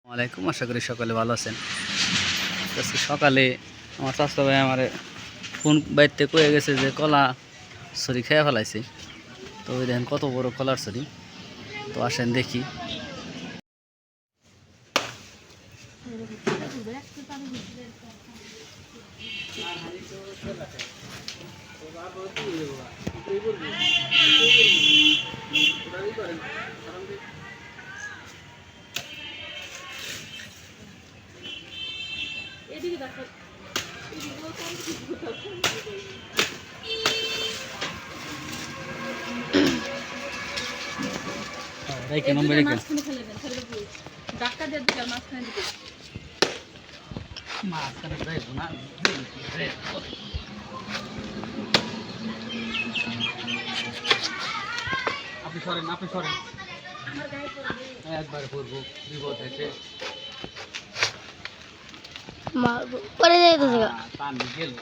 ওয়ালাইকুম, আশা করি সকালে ভালো আছেন। আজকে সকালে আমার চাচা ভাই আমার ফোন বাড়িতে কয়ে গেছে যে কলা ছড়ি খেয়ে ফেলাইছে। তো ওই দেখেন কত বড় কলার ছড়ি। তো আসেন দেখি। আপনি সরেন একবার করবো বিপদ হয়েছে পরে যাই তো টান গেল।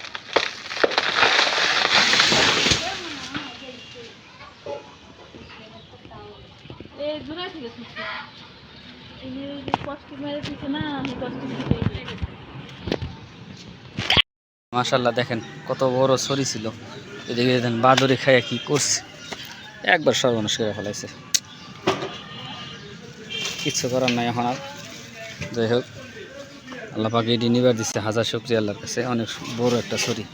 মাশাআল্লাহ দেখেন কত বড় ছড়ি ছিল। এদিকে দেখেন বাদুড়ি খাইয়া কি করছে, একবার সর্বনাশ করে ফেলাইছে। কিচ্ছু করার নাই এখন আর। যাই হোক, আল্লাহ পাকে এটি নিবার দিচ্ছে, হাজার শুকরিয়া আল্লাহর কাছে। অনেক বড় একটা ছড়ি,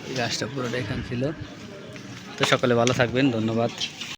এই গাছটা পুরোটা এখানে ছিল। তো সকলে ভালো থাকবেন, ধন্যবাদ।